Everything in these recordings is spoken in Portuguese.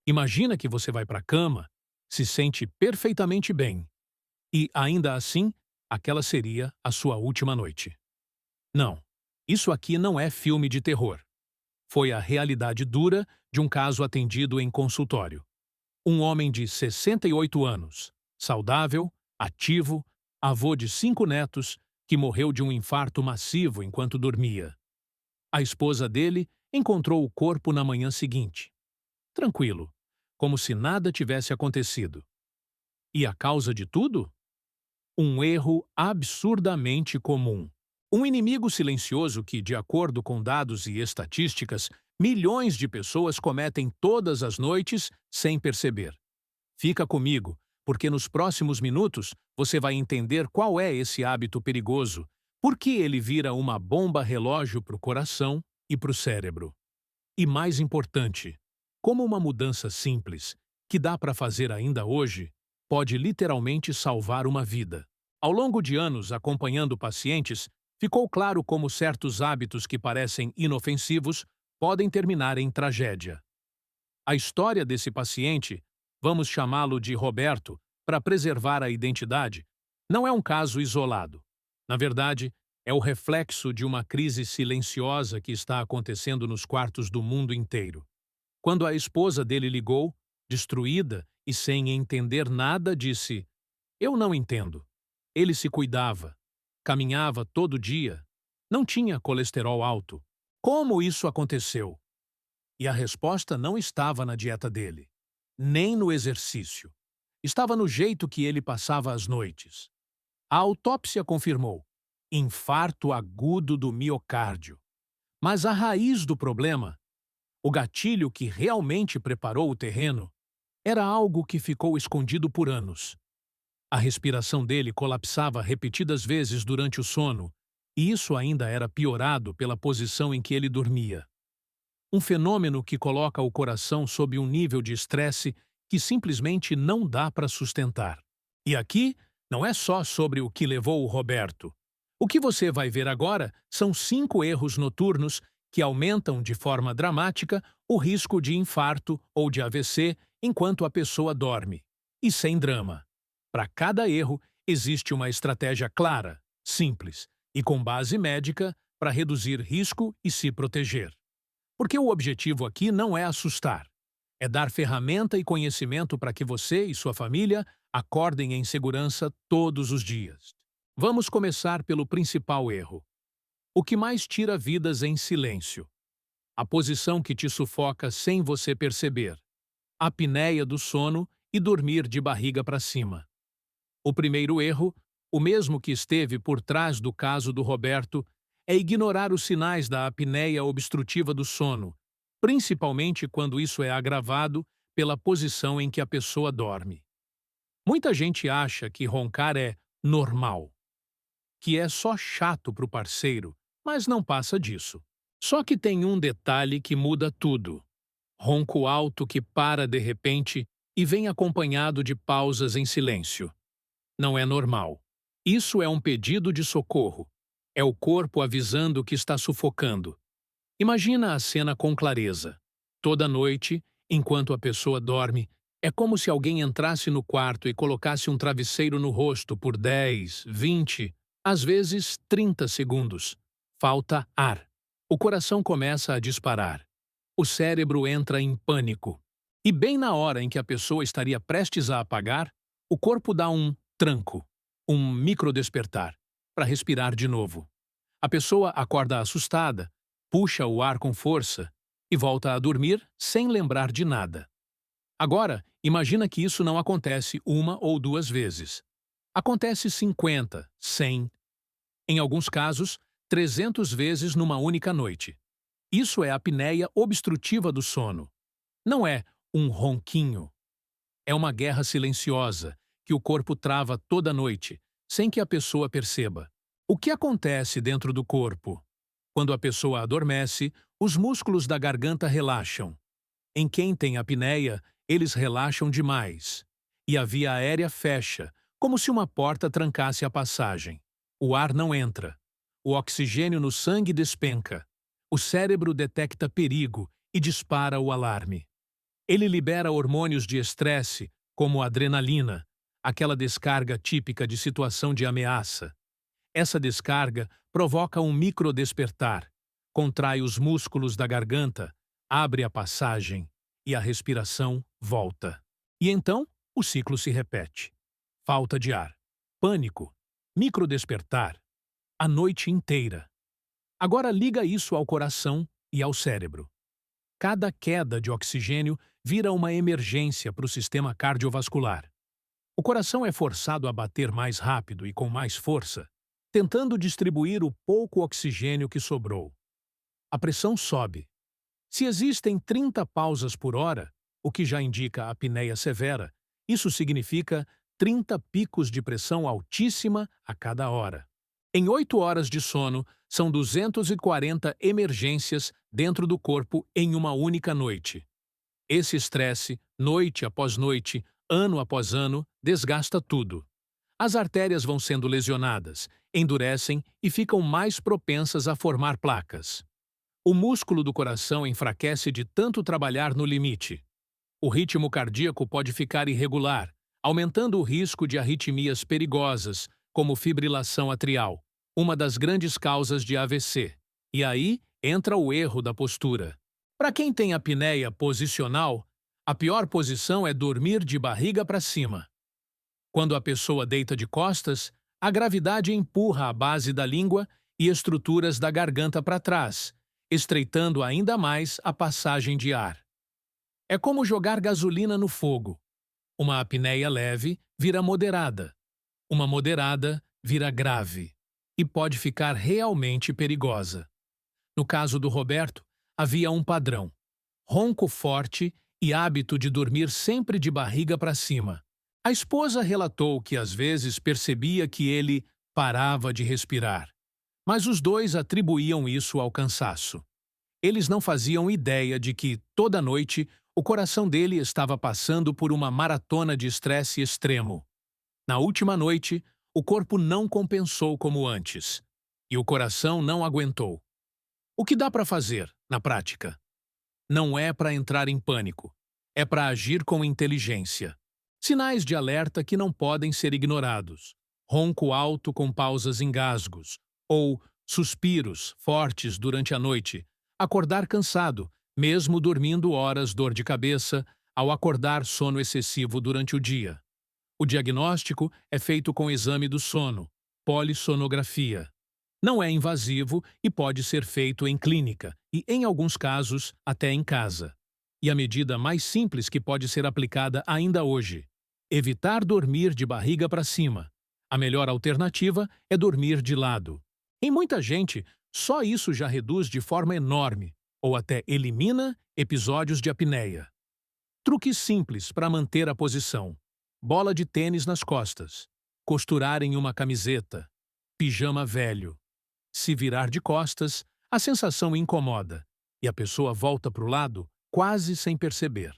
Imagina que você vai para a cama, se sente perfeitamente bem, e ainda assim, aquela seria a sua última noite. Não, isso aqui não é filme de terror. Foi a realidade dura de um caso atendido em consultório. Um homem de 68 anos, saudável, ativo, avô de 5 netos, que morreu de um infarto massivo enquanto dormia. A esposa dele encontrou o corpo na manhã seguinte, tranquilo, como se nada tivesse acontecido. E a causa de tudo? Um erro absurdamente comum. Um inimigo silencioso que, de acordo com dados e estatísticas, milhões de pessoas cometem todas as noites sem perceber. Fica comigo, porque nos próximos minutos você vai entender qual é esse hábito perigoso, por que ele vira uma bomba relógio para o coração e para o cérebro. E mais importante, como uma mudança simples, que dá para fazer ainda hoje, pode literalmente salvar uma vida. Ao longo de anos acompanhando pacientes, ficou claro como certos hábitos que parecem inofensivos podem terminar em tragédia. A história desse paciente, vamos chamá-lo de Roberto, para preservar a identidade, não é um caso isolado. Na verdade, é o reflexo de uma crise silenciosa que está acontecendo nos quartos do mundo inteiro. Quando a esposa dele ligou, destruída e sem entender nada, disse: "Eu não entendo." Ele se cuidava, caminhava todo dia, não tinha colesterol alto. Como isso aconteceu? E a resposta não estava na dieta dele, nem no exercício. Estava no jeito que ele passava as noites. A autópsia confirmou: infarto agudo do miocárdio. Mas a raiz do problema, o gatilho que realmente preparou o terreno, era algo que ficou escondido por anos. A respiração dele colapsava repetidas vezes durante o sono, e isso ainda era piorado pela posição em que ele dormia. Um fenômeno que coloca o coração sob um nível de estresse que simplesmente não dá para sustentar. E aqui não é só sobre o que levou o Roberto. O que você vai ver agora são 5 erros noturnos que aumentam de forma dramática o risco de infarto ou de AVC enquanto a pessoa dorme. E sem drama. Para cada erro, existe uma estratégia clara, simples e com base médica para reduzir risco e se proteger. Porque o objetivo aqui não é assustar, é dar ferramenta e conhecimento para que você e sua família acordem em segurança todos os dias. Vamos começar pelo principal erro. O que mais tira vidas em silêncio. A posição que te sufoca sem você perceber. A apneia do sono e dormir de barriga para cima. O primeiro erro, o mesmo que esteve por trás do caso do Roberto, é ignorar os sinais da apneia obstrutiva do sono, principalmente quando isso é agravado pela posição em que a pessoa dorme. Muita gente acha que roncar é normal, que é só chato para o parceiro, mas não passa disso. Só que tem um detalhe que muda tudo. Ronco alto que para de repente e vem acompanhado de pausas em silêncio. Não é normal. Isso é um pedido de socorro. É o corpo avisando que está sufocando. Imagina a cena com clareza. Toda noite, enquanto a pessoa dorme, é como se alguém entrasse no quarto e colocasse um travesseiro no rosto por 10, 20, às vezes 30 segundos. Falta ar. O coração começa a disparar. O cérebro entra em pânico. E bem na hora em que a pessoa estaria prestes a apagar, o corpo dá um tranco, um microdespertar, para respirar de novo. A pessoa acorda assustada, puxa o ar com força e volta a dormir sem lembrar de nada. Agora, imagina que isso não acontece uma ou duas vezes. Acontece 50, 100, em alguns casos, 300 vezes numa única noite. Isso é a apneia obstrutiva do sono. Não é um ronquinho. É uma guerra silenciosa que o corpo trava toda noite, sem que a pessoa perceba. O que acontece dentro do corpo? Quando a pessoa adormece, os músculos da garganta relaxam. Em quem tem apneia, eles relaxam demais. E a via aérea fecha, como se uma porta trancasse a passagem. O ar não entra. O oxigênio no sangue despenca. O cérebro detecta perigo e dispara o alarme. Ele libera hormônios de estresse, como a adrenalina, aquela descarga típica de situação de ameaça. Essa descarga provoca um microdespertar, contrai os músculos da garganta, abre a passagem e a respiração volta. E então, o ciclo se repete. Falta de ar, pânico, microdespertar, a noite inteira. Agora liga isso ao coração e ao cérebro. Cada queda de oxigênio vira uma emergência para o sistema cardiovascular. O coração é forçado a bater mais rápido e com mais força, tentando distribuir o pouco oxigênio que sobrou. A pressão sobe. Se existem 30 pausas por hora, o que já indica apneia severa, isso significa 30 picos de pressão altíssima a cada hora. Em 8 horas de sono, são 240 emergências dentro do corpo em uma única noite. Esse estresse, noite após noite, ano após ano, desgasta tudo. As artérias vão sendo lesionadas, endurecem e ficam mais propensas a formar placas. O músculo do coração enfraquece de tanto trabalhar no limite. O ritmo cardíaco pode ficar irregular, aumentando o risco de arritmias perigosas, como fibrilação atrial, uma das grandes causas de AVC. E aí entra o erro da postura. Para quem tem apneia posicional, a pior posição é dormir de barriga para cima. Quando a pessoa deita de costas, a gravidade empurra a base da língua e estruturas da garganta para trás, estreitando ainda mais a passagem de ar. É como jogar gasolina no fogo. Uma apneia leve vira moderada. Uma moderada vira grave e pode ficar realmente perigosa. No caso do Roberto, havia um padrão: ronco forte e hábito de dormir sempre de barriga para cima. A esposa relatou que às vezes percebia que ele parava de respirar, mas os dois atribuíam isso ao cansaço. Eles não faziam ideia de que, toda noite, o coração dele estava passando por uma maratona de estresse extremo. Na última noite, o corpo não compensou como antes, e o coração não aguentou. O que dá para fazer, na prática? Não é para entrar em pânico, é para agir com inteligência. Sinais de alerta que não podem ser ignorados: ronco alto com pausas em gasgos, ou suspiros fortes durante a noite, acordar cansado, mesmo dormindo horas, dor de cabeça, ao acordar sono excessivo durante o dia. O diagnóstico é feito com exame do sono, polissonografia. Não é invasivo e pode ser feito em clínica e, em alguns casos, até em casa. E a medida mais simples que pode ser aplicada ainda hoje: evitar dormir de barriga para cima. A melhor alternativa é dormir de lado. Em muita gente, só isso já reduz de forma enorme, ou até elimina, episódios de apneia. Truques simples para manter a posição: bola de tênis nas costas, costurar em uma camiseta, pijama velho. Se virar de costas, a sensação incomoda e a pessoa volta para o lado quase sem perceber.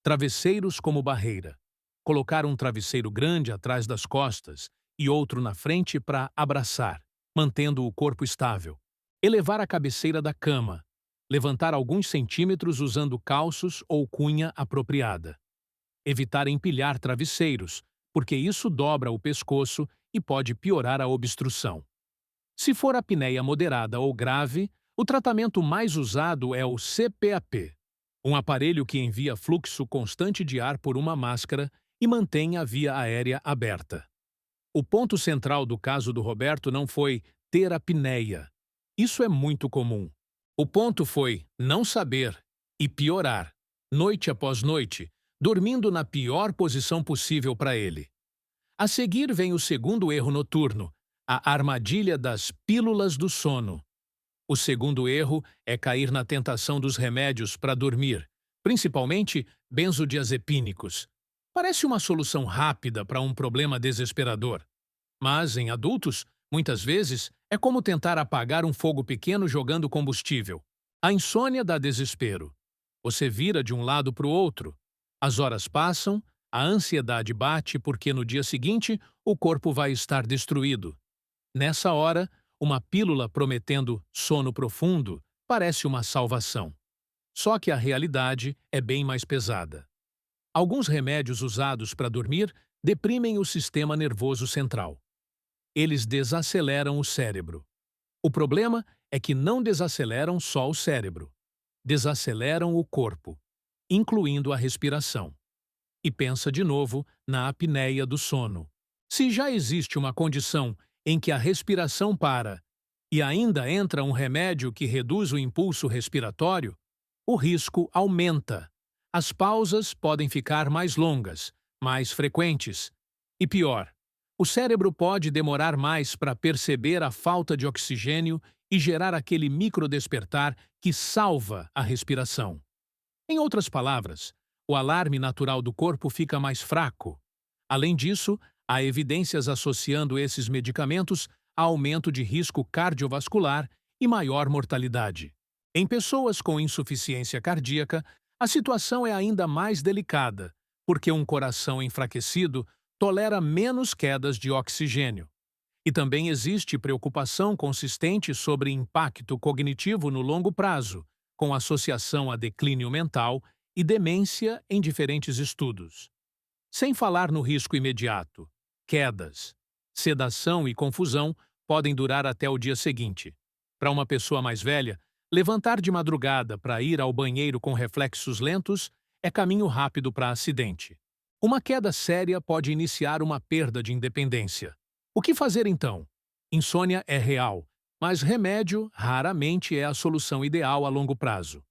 Travesseiros como barreira. Colocar um travesseiro grande atrás das costas e outro na frente para abraçar, mantendo o corpo estável. Elevar a cabeceira da cama. Levantar alguns centímetros usando calços ou cunha apropriada. Evitar empilhar travesseiros, porque isso dobra o pescoço e pode piorar a obstrução. Se for apneia moderada ou grave, o tratamento mais usado é o CPAP, um aparelho que envia fluxo constante de ar por uma máscara e mantém a via aérea aberta. O ponto central do caso do Roberto não foi ter apneia. Isso é muito comum. O ponto foi não saber e piorar, noite após noite, dormindo na pior posição possível para ele. A seguir vem o segundo erro noturno: a armadilha das pílulas do sono. O segundo erro é cair na tentação dos remédios para dormir, principalmente benzodiazepínicos. Parece uma solução rápida para um problema desesperador. Mas, em adultos, muitas vezes, é como tentar apagar um fogo pequeno jogando combustível. A insônia dá desespero. Você vira de um lado para o outro. As horas passam, a ansiedade bate porque no dia seguinte o corpo vai estar destruído. Nessa hora, uma pílula prometendo sono profundo parece uma salvação. Só que a realidade é bem mais pesada. Alguns remédios usados para dormir deprimem o sistema nervoso central. Eles desaceleram o cérebro. O problema é que não desaceleram só o cérebro. Desaceleram o corpo, incluindo a respiração. E pensa de novo na apneia do sono. Se já existe uma condição em que a respiração para e ainda entra um remédio que reduz o impulso respiratório, o risco aumenta. As pausas podem ficar mais longas, mais frequentes. E pior, o cérebro pode demorar mais para perceber a falta de oxigênio e gerar aquele microdespertar que salva a respiração. Em outras palavras, o alarme natural do corpo fica mais fraco. Além disso, há evidências associando esses medicamentos a aumento de risco cardiovascular e maior mortalidade. Em pessoas com insuficiência cardíaca, a situação é ainda mais delicada, porque um coração enfraquecido tolera menos quedas de oxigênio. E também existe preocupação consistente sobre impacto cognitivo no longo prazo, com associação a declínio mental e demência em diferentes estudos. Sem falar no risco imediato, quedas, sedação e confusão podem durar até o dia seguinte. Para uma pessoa mais velha, levantar de madrugada para ir ao banheiro com reflexos lentos é caminho rápido para acidente. Uma queda séria pode iniciar uma perda de independência. O que fazer então? Insônia é real, mas remédio raramente é a solução ideal a longo prazo.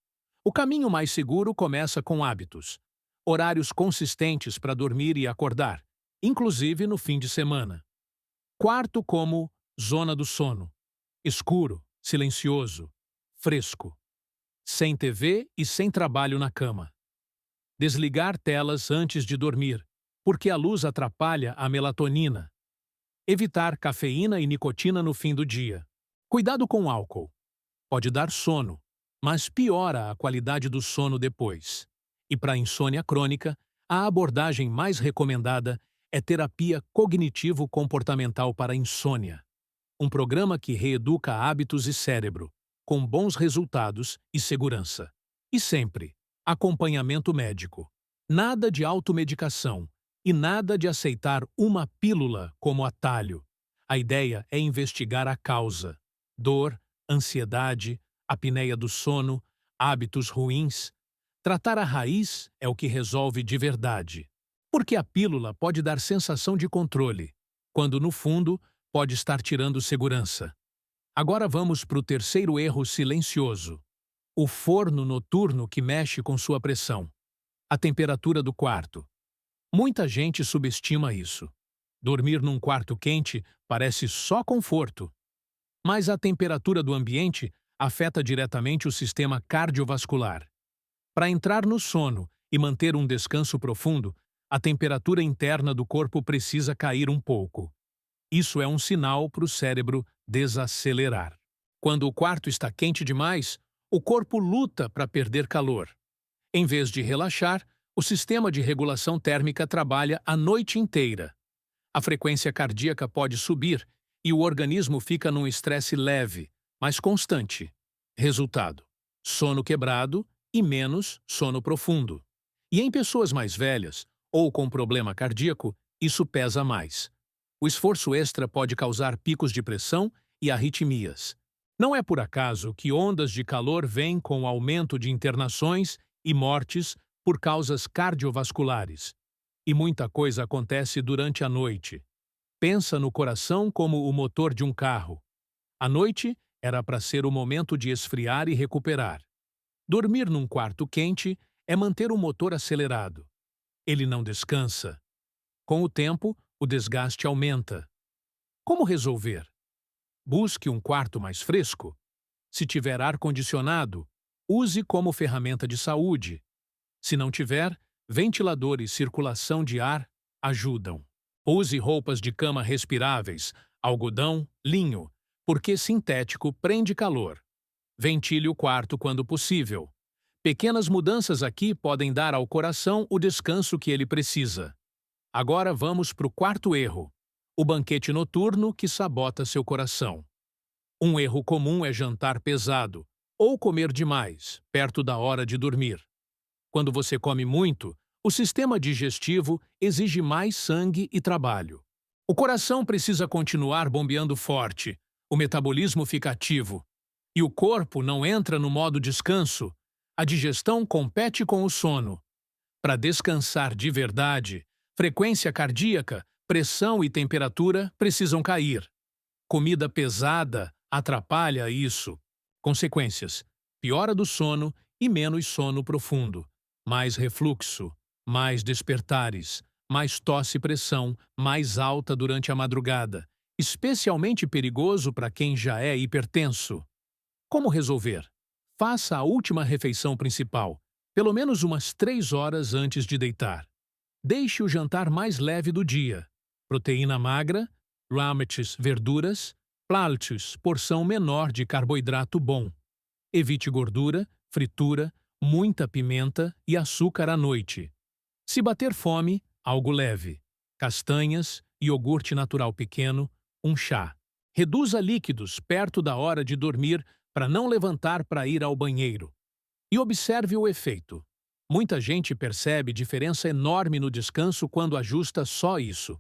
O caminho mais seguro começa com hábitos. Horários consistentes para dormir e acordar, inclusive no fim de semana. Quarto como zona do sono. Escuro, silencioso, fresco. Sem TV e sem trabalho na cama. Desligar telas antes de dormir, porque a luz atrapalha a melatonina. Evitar cafeína e nicotina no fim do dia. Cuidado com o álcool. Pode dar sono, mas piora a qualidade do sono depois. E para a insônia crônica, a abordagem mais recomendada é terapia cognitivo-comportamental para a insônia. Um programa que reeduca hábitos e cérebro, com bons resultados e segurança. E sempre, acompanhamento médico. Nada de automedicação e nada de aceitar uma pílula como atalho. A ideia é investigar a causa. Dor, ansiedade, apneia do sono, hábitos ruins. Tratar a raiz é o que resolve de verdade. Porque a pílula pode dar sensação de controle, quando no fundo pode estar tirando segurança. Agora vamos para o terceiro erro silencioso. O forno noturno que mexe com sua pressão. A temperatura do quarto. Muita gente subestima isso. Dormir num quarto quente parece só conforto. Mas a temperatura do ambiente afeta diretamente o sistema cardiovascular. Para entrar no sono e manter um descanso profundo, a temperatura interna do corpo precisa cair um pouco. Isso é um sinal para o cérebro desacelerar. Quando o quarto está quente demais, o corpo luta para perder calor. Em vez de relaxar, o sistema de regulação térmica trabalha a noite inteira. A frequência cardíaca pode subir e o organismo fica num estresse leve, mas constante. Resultado: sono quebrado e menos sono profundo. E em pessoas mais velhas ou com problema cardíaco, isso pesa mais. O esforço extra pode causar picos de pressão e arritmias. Não é por acaso que ondas de calor vêm com o aumento de internações e mortes por causas cardiovasculares. E muita coisa acontece durante a noite. Pensa no coração como o motor de um carro. A noite era para ser o momento de esfriar e recuperar. Dormir num quarto quente é manter o motor acelerado. Ele não descansa. Com o tempo, o desgaste aumenta. Como resolver? Busque um quarto mais fresco. Se tiver ar-condicionado, use como ferramenta de saúde. Se não tiver, ventilador e circulação de ar ajudam. Use roupas de cama respiráveis, algodão, linho, porque sintético prende calor. Ventile o quarto quando possível. Pequenas mudanças aqui podem dar ao coração o descanso que ele precisa. Agora vamos para o quarto erro: o banquete noturno que sabota seu coração. Um erro comum é jantar pesado, ou comer demais, perto da hora de dormir. Quando você come muito, o sistema digestivo exige mais sangue e trabalho. O coração precisa continuar bombeando forte, o metabolismo fica ativo. E o corpo não entra no modo descanso. A digestão compete com o sono. Para descansar de verdade, frequência cardíaca, pressão e temperatura precisam cair. Comida pesada atrapalha isso. Consequências: piora do sono e menos sono profundo. Mais refluxo, mais despertares, mais tosse e pressão mais alta durante a madrugada, especialmente perigoso para quem já é hipertenso. Como resolver? Faça a última refeição principal, pelo menos umas 3 horas antes de deitar. Deixe o jantar mais leve do dia. Proteína magra, ramets, verduras, plátnos, porção menor de carboidrato bom. Evite gordura, fritura, muita pimenta e açúcar à noite. Se bater fome, algo leve. Castanhas, iogurte natural pequeno, um chá. Reduza líquidos perto da hora de dormir para não levantar para ir ao banheiro. E observe o efeito. Muita gente percebe diferença enorme no descanso quando ajusta só isso.